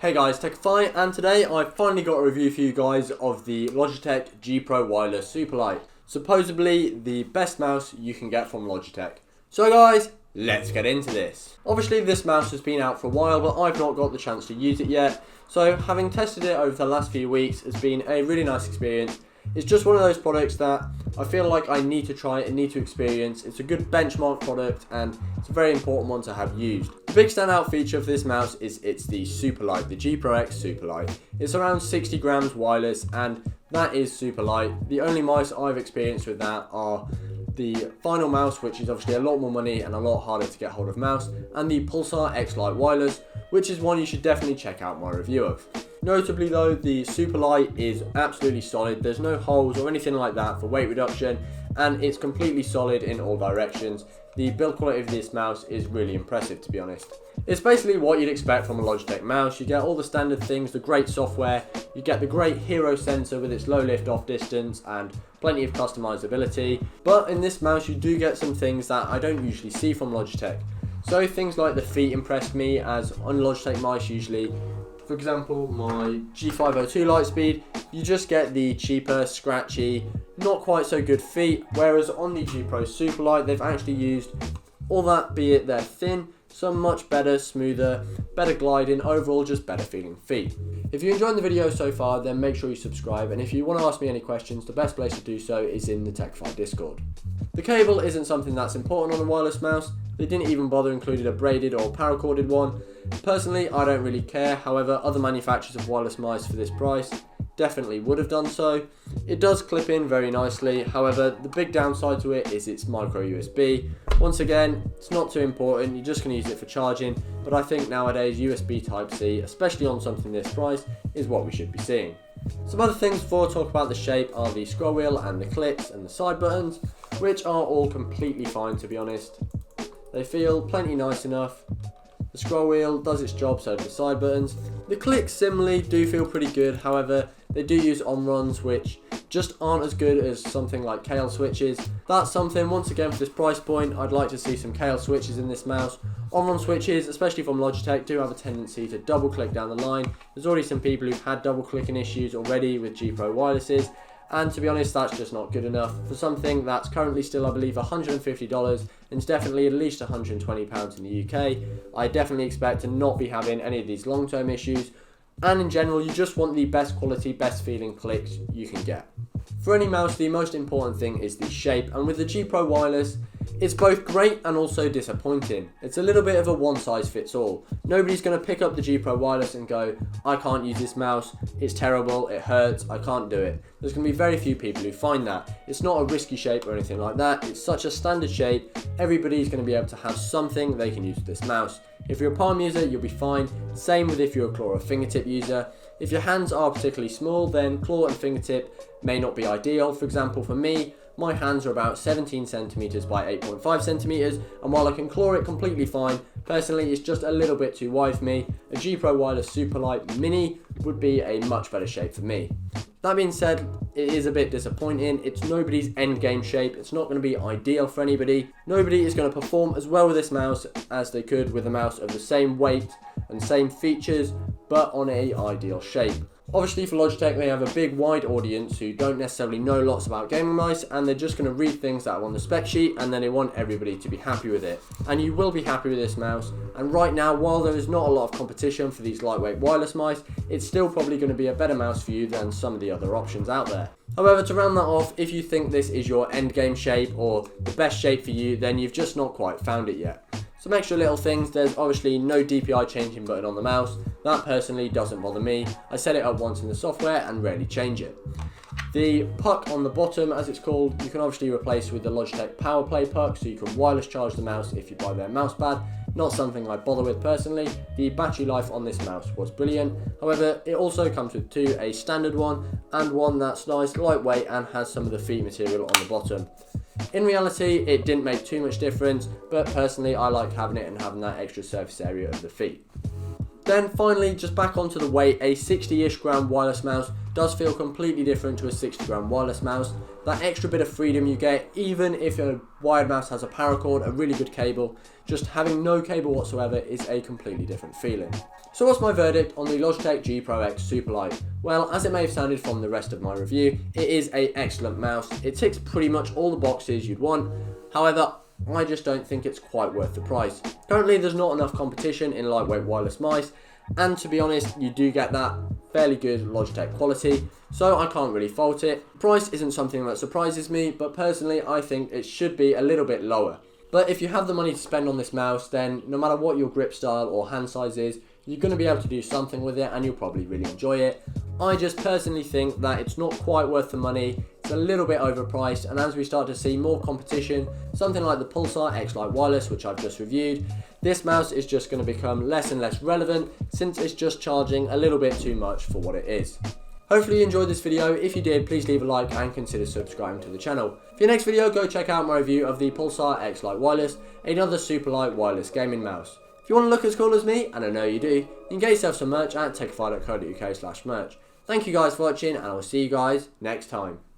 Hey guys, Techify, and today I've finally got a review for you guys of the Logitech G Pro Wireless Superlight. Supposedly the best mouse you can get from Logitech. So guys, let's get into this. Obviously this mouse has been out for a while, but I've not got the chance to use it yet. So having tested it over the last few weeks has been a really nice experience. It's just one of those products that I feel like I need to try and need to experience. It's a good benchmark product and it's a very important one to have used. The big standout feature of this mouse is it's the Superlight, the GPX Superlight. It's around 60 grams wireless and that is super light. The only mice I've experienced with that are the Final mouse, which is obviously a lot more money and a lot harder to get hold of mouse, and the Pulsar X Lite wireless, which is one you should definitely check out my review of. Notably though, the Superlight is absolutely solid. There's no holes or anything like that for weight reduction, and it's completely solid in all directions. The build quality of this mouse is really impressive, to be honest. It's basically what you'd expect from a Logitech mouse. You get all the standard things, the great software, you get the great hero sensor with its low lift off distance and plenty of customizability. But in this mouse you do get some things that I don't usually see from Logitech. So things like the feet impressed me, as on Logitech mice usually, for example my G502 Lightspeed, you just get the cheaper, scratchy, not quite so good feet, whereas on the G Pro Superlight they've actually used all that, be it they're thin, some much better, smoother, better gliding, overall just better feeling feet. If you're enjoying the video so far, then make sure you subscribe, and if you want to ask me any questions, the best place to do so is in the Techify Discord. The cable isn't something that's important on a wireless mouse. They didn't even bother including a braided or paracorded one. Personally, I don't really care. However, other manufacturers of wireless mice for this price definitely would have done so. It does clip in very nicely. However, the big downside to it is its micro USB. Once again, it's not too important. You're just going to use it for charging. But I think nowadays USB Type-C, especially on something this price, is what we should be seeing. Some other things before I talk about the shape are the scroll wheel and the clicks and the side buttons, which are all completely fine, to be honest. They feel plenty nice enough. The scroll wheel does its job, so do the side buttons. The clicks similarly do feel pretty good, however they do use on-runs which just aren't as good as something like Kale switches. That's something, once again, for this price point, I'd like to see some Kale switches in this mouse. On-run switches, especially from Logitech, do have a tendency to double click down the line. There's already some people who've had double clicking issues already with G Pro wirelesses, and to be honest that's just not good enough for something that's currently still, I believe, $150 and it's definitely at least £120 in the UK. I definitely expect to not be having any of these long-term issues, and in general you just want the best quality, best feeling clicks you can get. For any mouse, the most important thing is the shape, and with the G Pro wireless it's both great and also disappointing. It's a little bit of a one size fits all. Nobody's going to pick up the G Pro wireless and go, I can't use this mouse, it's terrible, it hurts, I can't do it. There's going to be very few people who find that. It's not a risky shape or anything like that, it's such a standard shape, everybody's going to be able to have something they can use with this mouse. If you're a palm user, you'll be fine. Same with if you're a claw or fingertip user. If your hands are particularly small, then claw and fingertip may not be ideal. For example, for me, my hands are about 17 centimeters by 8.5 centimeters, and while I can claw it completely fine, personally it's just a little bit too wide for me. A G Pro Wireless Superlight Mini would be a much better shape for me. That being said, it is a bit disappointing. It's nobody's end game shape. It's not going to be ideal for anybody. Nobody is going to perform as well with this mouse as they could with a mouse of the same weight and same features, but on an ideal shape. Obviously for Logitech they have a big wide audience who don't necessarily know lots about gaming mice, and they're just going to read things that are on the spec sheet and then they want everybody to be happy with it. And you will be happy with this mouse, and right now while there is not a lot of competition for these lightweight wireless mice, it's still probably going to be a better mouse for you than some of the other options out there. However, to round that off, if you think this is your end game shape or the best shape for you, then you've just not quite found it yet. Some extra little things, there's obviously no DPI changing button on the mouse. That personally doesn't bother me. I set it up once in the software and rarely change it. The puck on the bottom, as it's called, you can obviously replace with the Logitech PowerPlay puck, so you can wireless charge the mouse if you buy their mouse pad. Not something I bother with personally. The battery life on this mouse was brilliant. However, it also comes with two, a standard one and one that's nice, lightweight, and has some of the feet material on the bottom. In reality, it didn't make too much difference, but personally I like having it and having that extra surface area of the feet. Then finally, just back onto the weight, a 60-ish gram wireless mouse does feel completely different to a 60 gram wireless mouse. That extra bit of freedom you get, even if a wired mouse has a paracord, a really good cable, just having no cable whatsoever is a completely different feeling. So what's my verdict on the Logitech GPX Superlight? Well, as it may have sounded from the rest of my review, it is an excellent mouse. It ticks pretty much all the boxes you'd want. However, I just don't think it's quite worth the price. Currently, there's not enough competition in lightweight wireless mice, and to be honest, you do get that fairly good Logitech quality, so I can't really fault it. Price isn't something that surprises me, but personally I think it should be a little bit lower. But if you have the money to spend on this mouse, then no matter what your grip style or hand size is, you're going to be able to do something with it and you'll probably really enjoy it. I just personally think that it's not quite worth the money, it's a little bit overpriced, and as we start to see more competition, something like the Pulsar X-Lite Wireless, which I've just reviewed, this mouse is just going to become less and less relevant since it's just charging a little bit too much for what it is. Hopefully you enjoyed this video. If you did, please leave a like and consider subscribing to the channel. For your next video, go check out my review of the Pulsar X-Lite Wireless, another super light wireless gaming mouse. If you want to look as cool as me, and I know you do, you can get yourself some merch at techify.co.uk/merch. Thank you guys for watching, and I will see you guys next time.